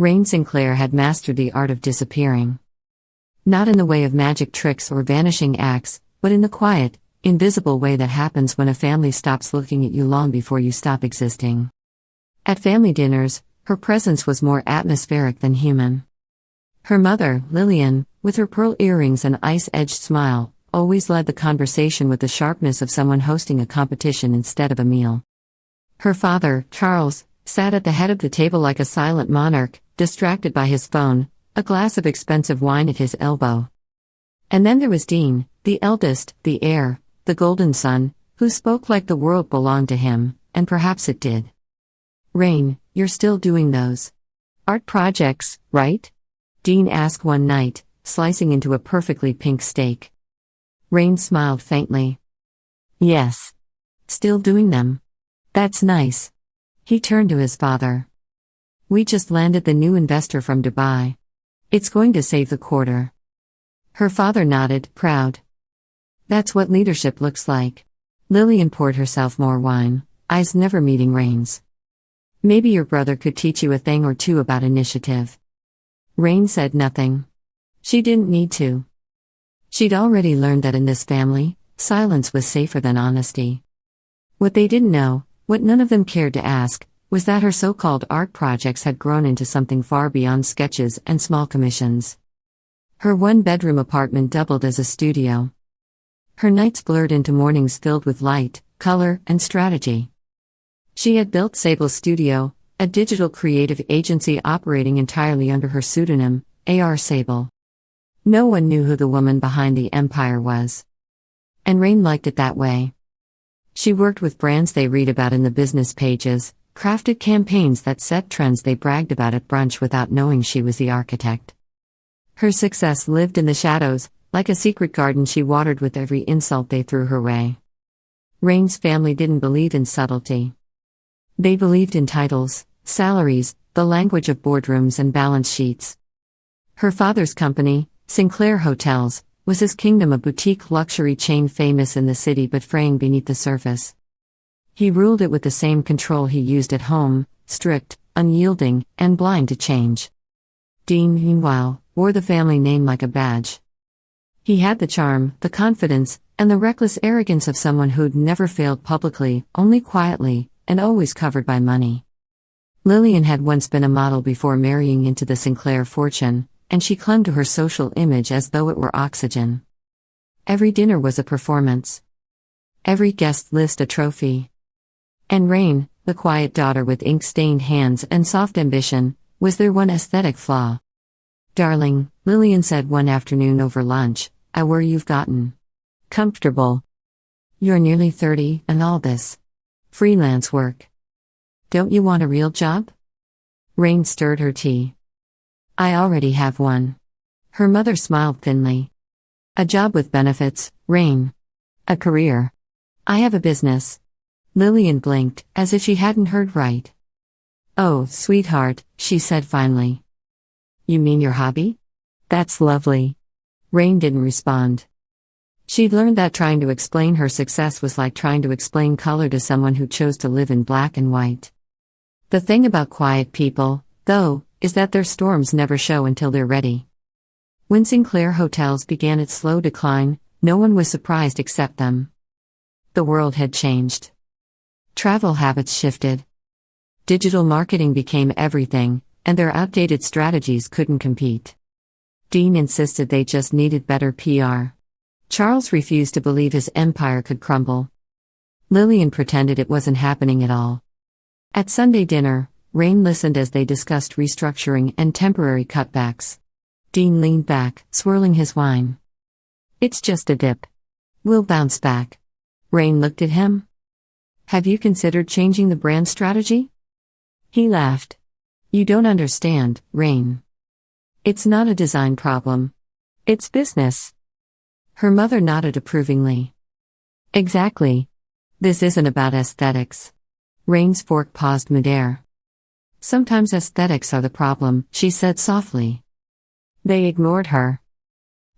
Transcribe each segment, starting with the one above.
Raine Sinclair had mastered the art of disappearing. Not in the way of magic tricks or vanishing acts, but in the quiet, invisible way that happens when a family stops looking at you long before you stop existing. At family dinners, her presence was more atmospheric than human. Her mother, Lillian, with her pearl earrings and ice-edged smile, always led the conversation with the sharpness of someone hosting a competition instead of a meal. Her father, Charles, sat at the head of the table like a silent monarch, distracted by his phone, a glass of expensive wine at his elbow. And then there was Dean, the eldest, the heir, the golden son, who spoke like the world belonged to him, and perhaps it did. "Raine, you're still doing those art projects, right?" Dean asked one night, slicing into a perfectly pink steak. Raine smiled faintly. "Yes. Still doing them. That's nice." He turned to his father. "We just landed the new investor from Dubai. It's going to save the quarter." Her father nodded, proud. "That's what leadership looks like." Lillian poured herself more wine, eyes never meeting Raine's. "Maybe your brother could teach you a thing or two about initiative." Raine said nothing. She didn't need to. She'd already learned that in this family, silence was safer than honesty. What they didn't know, what none of them cared to ask, was that her so-called art projects had grown into something far beyond sketches and small commissions. Her one-bedroom apartment doubled as a studio. Her nights blurred into mornings filled with light, color, and strategy. She had built Sable Studio, a digital creative agency operating entirely under her pseudonym, A.R. Sable. No one knew who the woman behind the empire was. And Raine liked it that way. She worked with brands they read about in the business pages, crafted campaigns that set trends they bragged about at brunch without knowing she was the architect. Her success lived in the shadows, like a secret garden she watered with every insult they threw her way. Raine's family didn't believe in subtlety. They believed in titles, salaries, the language of boardrooms and balance sheets. Her father's company, Sinclair Hotels, was his kingdom, a boutique luxury chain famous in the city but fraying beneath the surface. He ruled it with the same control he used at home, strict, unyielding, and blind to change. Dean, meanwhile, wore the family name like a badge. He had the charm, the confidence, and the reckless arrogance of someone who'd never failed publicly, only quietly, and always covered by money. Lillian had once been a model before marrying into the Sinclair fortune, and she clung to her social image as though it were oxygen. Every dinner was a performance. Every guest list a trophy. And Raine, the quiet daughter with ink-stained hands and soft ambition, was their one aesthetic flaw. "Darling," Lillian said one afternoon over lunch, "I worry you've gotten comfortable. You're nearly 30, and all this freelance work. Don't you want a real job?" Raine stirred her tea. "I already have one." Her mother smiled thinly. "A job with benefits, Raine. A career." "I have a business." Lillian blinked, as if she hadn't heard right. "Oh, sweetheart," she said finally. "You mean your hobby? That's lovely." Raine didn't respond. She'd learned that trying to explain her success was like trying to explain color to someone who chose to live in black and white. The thing about quiet people, though, is that their storms never show until they're ready. When Sinclair Hotels began its slow decline, no one was surprised except them. The world had changed. Travel habits shifted. Digital marketing became everything, and their outdated strategies couldn't compete. Dean insisted they just needed better PR. Charles refused to believe his empire could crumble. Lillian pretended it wasn't happening at all. At Sunday dinner, Raine listened as they discussed restructuring and temporary cutbacks. Dean leaned back, swirling his wine. "It's just a dip. We'll bounce back." Raine looked at him. "Have you considered changing the brand strategy?" He laughed. "You don't understand, Raine. It's not a design problem. It's business." Her mother nodded approvingly. "Exactly. This isn't about aesthetics." Raine's fork paused midair. "Sometimes aesthetics are the problem," she said softly. They ignored her.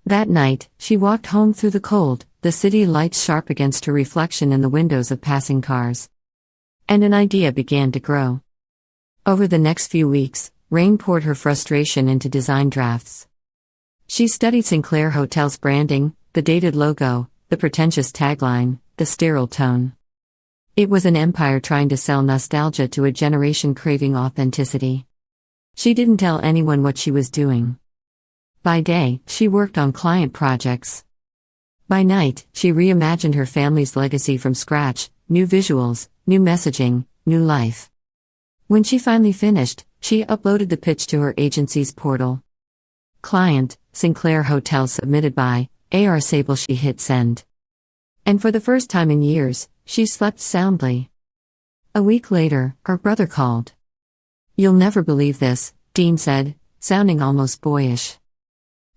That night, she walked home through the cold, the city lights sharp against her reflection in the windows of passing cars. And an idea began to grow. Over the next few weeks, Raine poured her frustration into design drafts. She studied Sinclair Hotel's branding, the dated logo, the pretentious tagline, the sterile tone. It was an empire trying to sell nostalgia to a generation craving authenticity. She didn't tell anyone what she was doing. By day, she worked on client projects. By night, she reimagined her family's legacy from scratch, new visuals, new messaging, new life. When she finally finished, she uploaded the pitch to her agency's portal. Client, Sinclair Hotel submitted by A.R. Sable. She hit send. And for the first time in years, she slept soundly. A week later, her brother called. "You'll never believe this," Dean said, sounding almost boyish.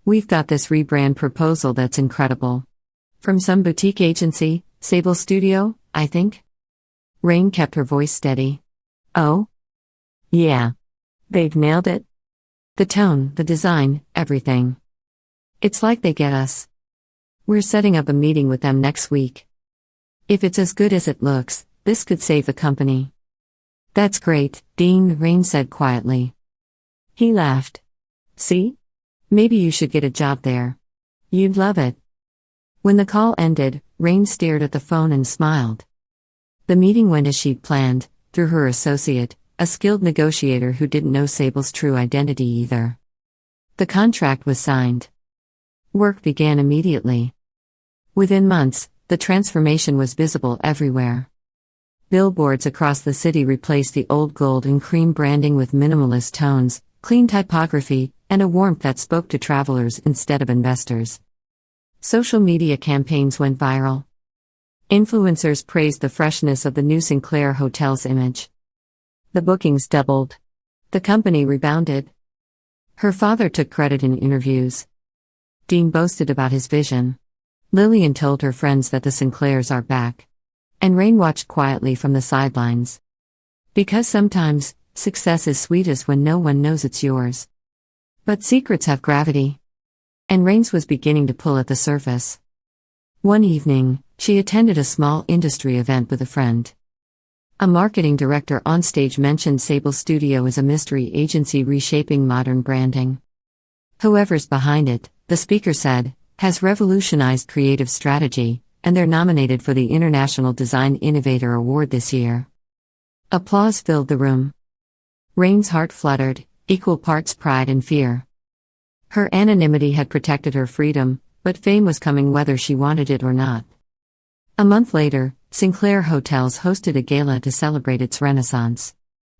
"We've got this rebrand proposal that's incredible. From some boutique agency, Sable Studio, I think?" Raine kept her voice steady. "Oh? Yeah. They've nailed it? The tone, the design, everything. It's like they get us. We're setting up a meeting with them next week. If it's as good as it looks, this could save the company." "That's great, Dean," Raine said quietly. He laughed. "See? Maybe you should get a job there. You'd love it." When the call ended, Raine stared at the phone and smiled. The meeting went as she'd planned, through her associate, a skilled negotiator who didn't know Sable's true identity either. The contract was signed. Work began immediately. Within months, the transformation was visible everywhere. Billboards across the city replaced the old gold and cream branding with minimalist tones, clean typography, and a warmth that spoke to travelers instead of investors. Social media campaigns went viral. Influencers praised the freshness of the new Sinclair Hotel's image. The bookings doubled. The company rebounded. Her father took credit in interviews. Dean boasted about his vision. Lillian told her friends that the Sinclairs are back. And Raine watched quietly from the sidelines. Because sometimes, success is sweetest when no one knows it's yours. But secrets have gravity. And Raine's was beginning to pull at the surface. One evening, she attended a small industry event with a friend. A marketing director on stage mentioned Sable Studio as a mystery agency reshaping modern branding. "Whoever's behind it," the speaker said, "has revolutionized creative strategy, and they're nominated for the International Design Innovator Award this year." Applause filled the room. Raine's heart fluttered, equal parts pride and fear. Her anonymity had protected her freedom, but fame was coming whether she wanted it or not. A month later, Sinclair Hotels hosted a gala to celebrate its renaissance.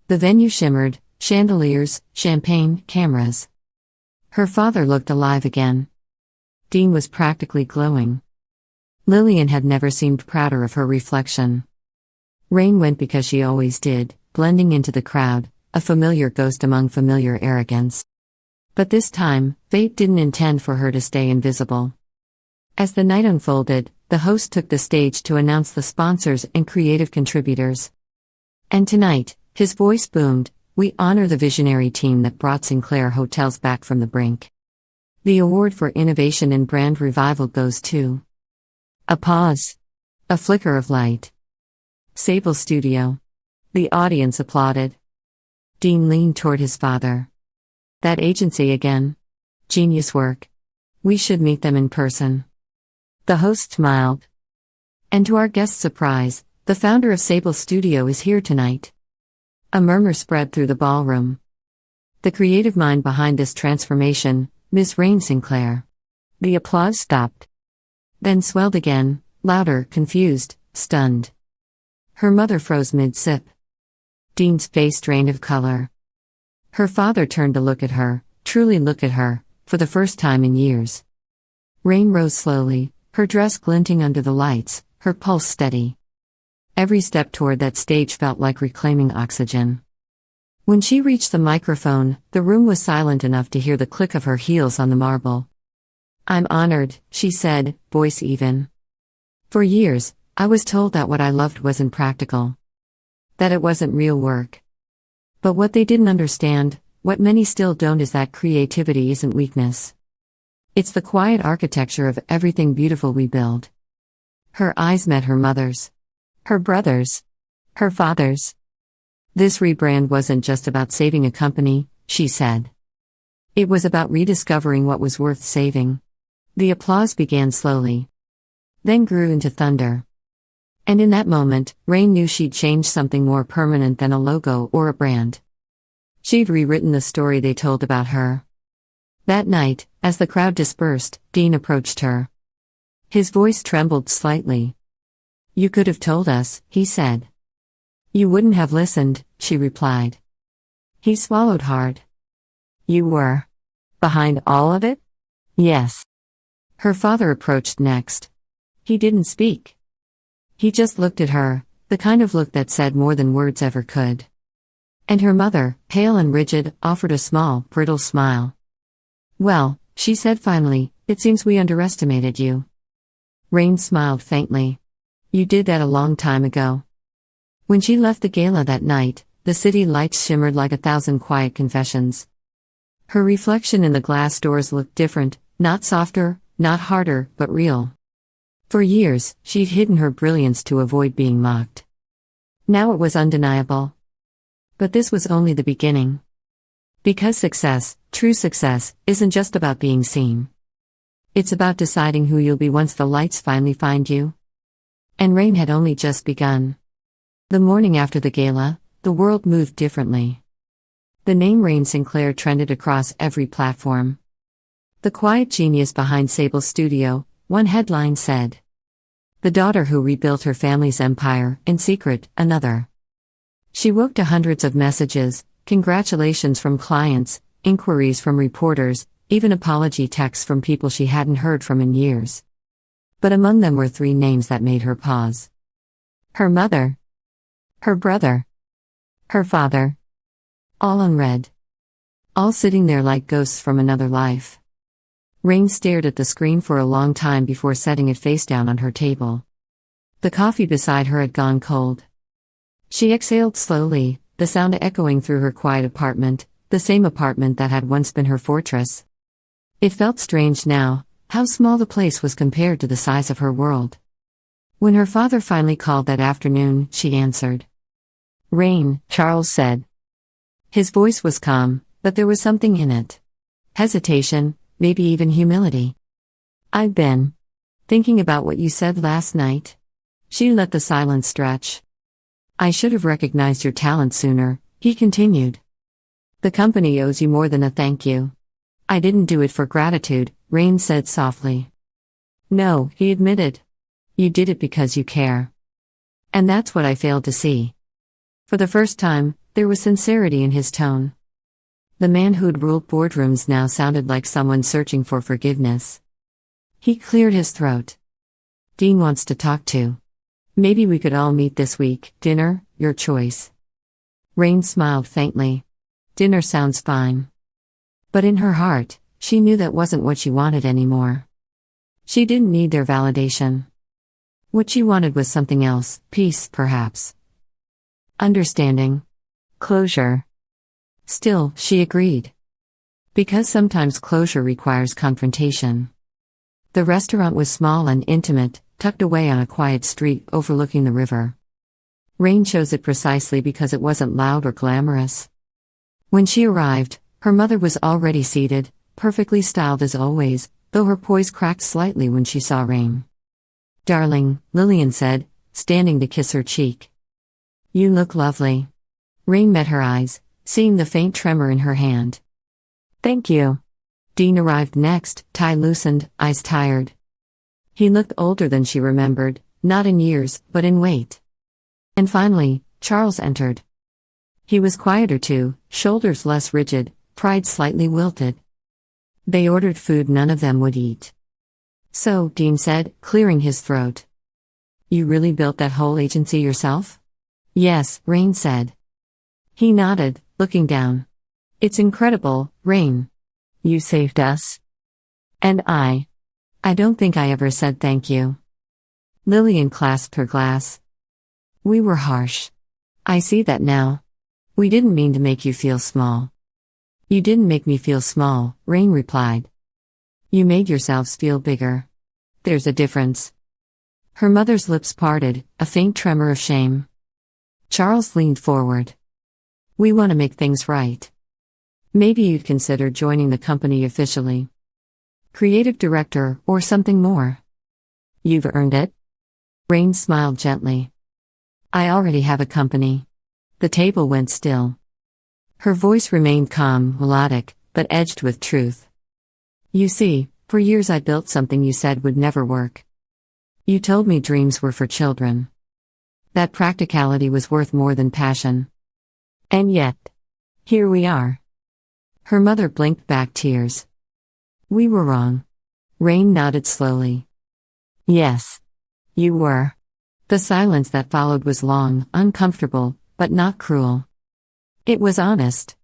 The venue shimmered, chandeliers, champagne, cameras. Her father looked alive again. Dean was practically glowing. Lillian had never seemed prouder of her reflection. Raine went because she always did, blending into the crowd, a familiar ghost among familiar arrogance. But this time, fate didn't intend for her to stay invisible. As the night unfolded, the host took the stage to announce the sponsors and creative contributors. And tonight, his voice boomed, "We honor the visionary team that brought Sinclair Hotels back from the brink. The award for innovation and brand revival goes to..." A pause. A flicker of light. Sable Studio. The audience applauded. Dean leaned toward his father. "That agency again. Genius work. We should meet them in person." The host smiled. "And to our guest's surprise, the founder of Sable Studio is here tonight." A murmur spread through the ballroom. "The creative mind behind this transformation, Ms. Raine Sinclair." The applause stopped. Then swelled again, louder, confused, stunned. Her mother froze mid-sip. Dean's face drained of color. Her father turned to look at her, truly look at her, for the first time in years. Raine rose slowly, her dress glinting under the lights, her pulse steady. Every step toward that stage felt like reclaiming oxygen. When she reached the microphone, the room was silent enough to hear the click of her heels on the marble. "I'm honored," she said, voice even. "For years, I was told that what I loved wasn't practical. That it wasn't real work. But what they didn't understand, what many still don't, is that creativity isn't weakness. It's the quiet architecture of everything beautiful we build." Her eyes met her mother's. Her brother's. Her father's. This rebrand wasn't just about saving a company, she said. It was about rediscovering what was worth saving. The applause began slowly, then grew into thunder. And in that moment, Raine knew she'd changed something more permanent than a logo or a brand. She'd rewritten the story they told about her. That night, as the crowd dispersed, Dean approached her. His voice trembled slightly. "You could have told us," he said. "You wouldn't have listened," she replied. He swallowed hard. "You were behind all of it?" "Yes." Her father approached next. He didn't speak. He just looked at her, the kind of look that said more than words ever could. And her mother, pale and rigid, offered a small, brittle smile. "Well," she said finally, "it seems we underestimated you." Raine smiled faintly. "You did that a long time ago." When she left the gala that night, the city lights shimmered like 1,000 quiet confessions. Her reflection in the glass doors looked different, not softer, not harder, but real. For years, she'd hidden her brilliance to avoid being mocked. Now it was undeniable. But this was only the beginning. Because success, true success, isn't just about being seen. It's about deciding who you'll be once the lights finally find you. And Raine had only just begun. The morning after the gala, the world moved differently. The name Raine Sinclair trended across every platform. "The quiet genius behind Sable's studio," one headline said. "The daughter who rebuilt her family's empire, in secret," another. She woke to hundreds of messages, congratulations from clients, inquiries from reporters, even apology texts from people she hadn't heard from in years. But among them were 3 names that made her pause. Her mother. Her brother. Her father. All unread. All sitting there like ghosts from another life. Raine stared at the screen for a long time before setting it face down on her table. The coffee beside her had gone cold. She exhaled slowly, the sound echoing through her quiet apartment, the same apartment that had once been her fortress. It felt strange now, how small the place was compared to the size of her world. When her father finally called that afternoon, she answered. "Raine," Charles said. His voice was calm, but there was something in it. Hesitation, maybe even humility. "I've been thinking about what you said last night." She let the silence stretch. "I should have recognized your talent sooner," he continued. "The company owes you more than a thank you." "I didn't do it for gratitude," Raine said softly. "No," he admitted. "You did it because you care." And that's what I failed to see. For the first time, there was sincerity in his tone. The man who'd ruled boardrooms now sounded like someone searching for forgiveness. He cleared his throat. "Dean wants to talk to. Maybe we could all meet this week. Dinner, your choice." Raine smiled faintly. Dinner sounds fine. But in her heart, she knew that wasn't what she wanted anymore. She didn't need their validation. What she wanted was something else, peace, perhaps. Understanding. Closure. Still, she agreed. Because sometimes closure requires confrontation. The restaurant was small and intimate, tucked away on a quiet street overlooking the river. Raine chose it precisely because it wasn't loud or glamorous. When she arrived, her mother was already seated, perfectly styled as always, though her poise cracked slightly when she saw Raine. "Darling," Lillian said, standing to kiss her cheek. "You look lovely." Raine met her eyes, seeing the faint tremor in her hand. "Thank you." Dean arrived next, tie loosened, eyes tired. He looked older than she remembered, not in years, but in weight. And finally, Charles entered. He was quieter too, shoulders less rigid, pride slightly wilted. They ordered food none of them would eat. "So," Dean said, clearing his throat. "You really built that whole agency yourself?" "Yes," Raine said. He nodded, looking down. "It's incredible, Raine. You saved us." "And I don't think I ever said thank you." Lillian clasped her glass. "We were harsh. I see that now. We didn't mean to make you feel small." "You didn't make me feel small," Raine replied. "You made yourselves feel bigger. There's a difference." Her mother's lips parted, a faint tremor of shame. Charles leaned forward. "We want to make things right. Maybe you'd consider joining the company officially. Creative director, or something more. You've earned it? Raine smiled gently. I already have a company. The table went still. Her voice remained calm, melodic, but edged with truth. You see, for years I built something you said would never work. You told me dreams were for children. That practicality was worth more than passion. And yet, here we are. Her mother blinked back tears. We were wrong. Raine nodded slowly. Yes. You were. The silence that followed was long, uncomfortable, but not cruel. It was honest.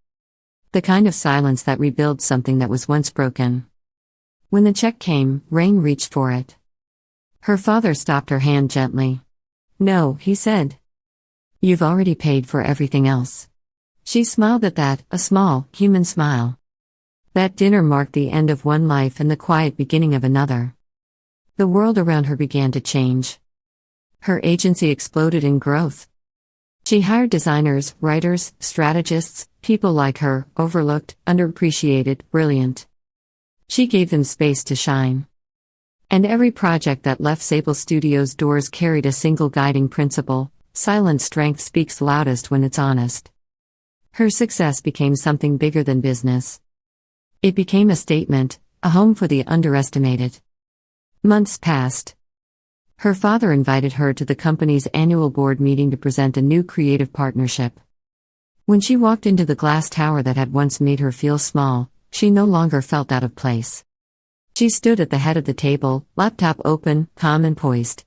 The kind of silence that rebuilds something that was once broken. When the check came, Raine reached for it. Her father stopped her hand gently. No, he said. You've already paid for everything else. She smiled at that, a small, human smile. That dinner marked the end of one life and the quiet beginning of another. The world around her began to change. Her agency exploded in growth. She hired designers, writers, strategists, people like her, overlooked, underappreciated, brilliant. She gave them space to shine. And every project that left Sable Studios' doors carried a single guiding principle: silent strength speaks loudest when it's honest. Her success became something bigger than business. It became a statement, a home for the underestimated. Months passed. Her father invited her to the company's annual board meeting to present a new creative partnership. When she walked into the glass tower that had once made her feel small, she no longer felt out of place. She stood at the head of the table, laptop open, calm and poised.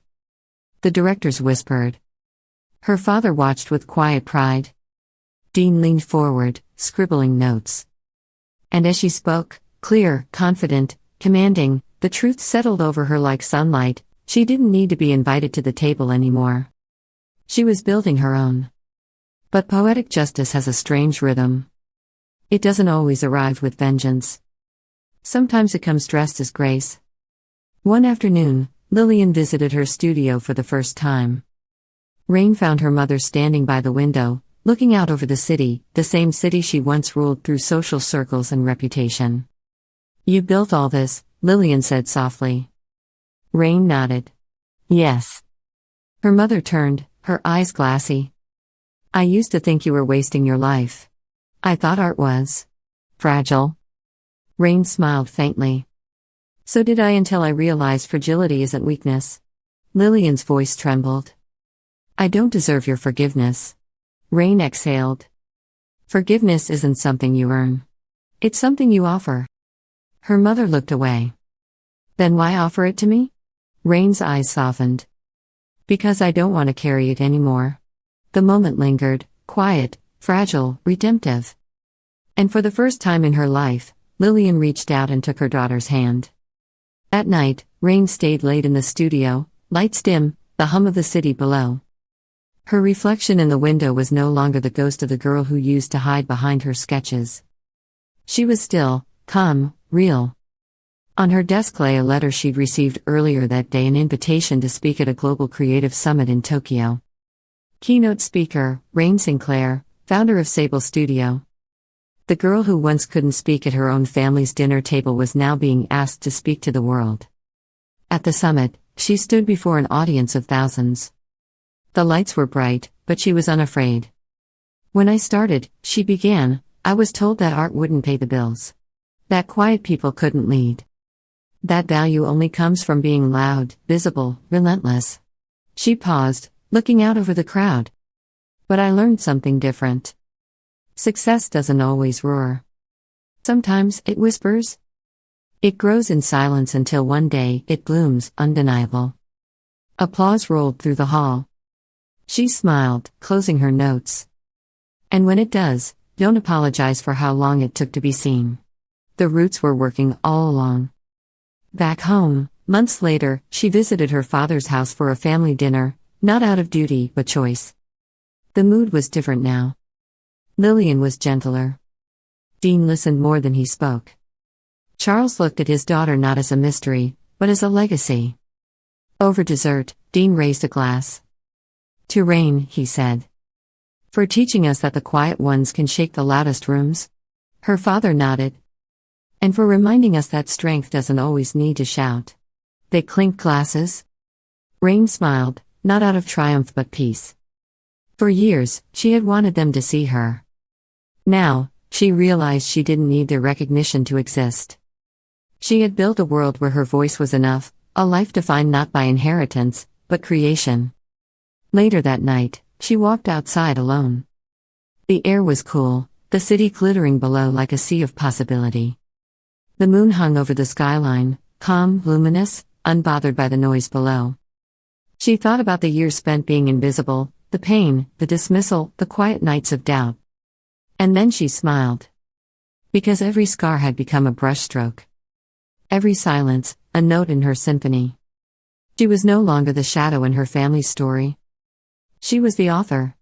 The directors whispered. Her father watched with quiet pride. Dean leaned forward, scribbling notes. And as she spoke, clear, confident, commanding, the truth settled over her like sunlight. She didn't need to be invited to the table anymore. She was building her own. But poetic justice has a strange rhythm. It doesn't always arrive with vengeance. Sometimes it comes dressed as grace. One afternoon, Lillian visited her studio for the first time. Raine found her mother standing by the window, looking out over the city, the same city she once ruled through social circles and reputation. You built all this, Lillian said softly. Raine nodded. Yes. Her mother turned, her eyes glassy. I used to think you were wasting your life. I thought art was fragile. Raine smiled faintly. So did I, until I realized fragility isn't weakness. Lillian's voice trembled. I don't deserve your forgiveness. Raine exhaled. Forgiveness isn't something you earn. It's something you offer. Her mother looked away. Then why offer it to me? Raine's eyes softened. Because I don't want to carry it anymore. The moment lingered, quiet, fragile, redemptive. And for the first time in her life, Lillian reached out and took her daughter's hand. That night, Raine stayed late in the studio, lights dim, the hum of the city below. Her reflection in the window was no longer the ghost of the girl who used to hide behind her sketches. She was still, calm, real. On her desk lay a letter she'd received earlier that day, an invitation to speak at a global creative summit in Tokyo. Keynote speaker, Raine Sinclair, founder of Sable Studio. The girl who once couldn't speak at her own family's dinner table was now being asked to speak to the world. At the summit, she stood before an audience of thousands. The lights were bright, but she was unafraid. When I started, she began, I was told that art wouldn't pay the bills. That quiet people couldn't lead. That value only comes from being loud, visible, relentless. She paused, looking out over the crowd. But I learned something different. Success doesn't always roar. Sometimes it whispers. It grows in silence until one day it blooms, undeniable. Applause rolled through the hall. She smiled, closing her notes. And when it does, don't apologize for how long it took to be seen. The roots were working all along. Back home, months later, she visited her father's house for a family dinner, not out of duty, but choice. The mood was different now. Lillian was gentler. Dean listened more than he spoke. Charles looked at his daughter not as a mystery, but as a legacy. Over dessert, Dean raised a glass. To Raine, he said. For teaching us that the quiet ones can shake the loudest rooms. Her father nodded. And for reminding us that strength doesn't always need to shout. They clinked glasses. Raine smiled, not out of triumph but peace. For years, she had wanted them to see her. Now, she realized she didn't need their recognition to exist. She had built a world where her voice was enough, a life defined not by inheritance, but creation. Later that night, she walked outside alone. The air was cool, the city glittering below like a sea of possibility. The moon hung over the skyline, calm, luminous, unbothered by the noise below. She thought about the years spent being invisible, the pain, the dismissal, the quiet nights of doubt. And then she smiled. Because every scar had become a brushstroke. Every silence, a note in her symphony. She was no longer the shadow in her family's story. She was the author.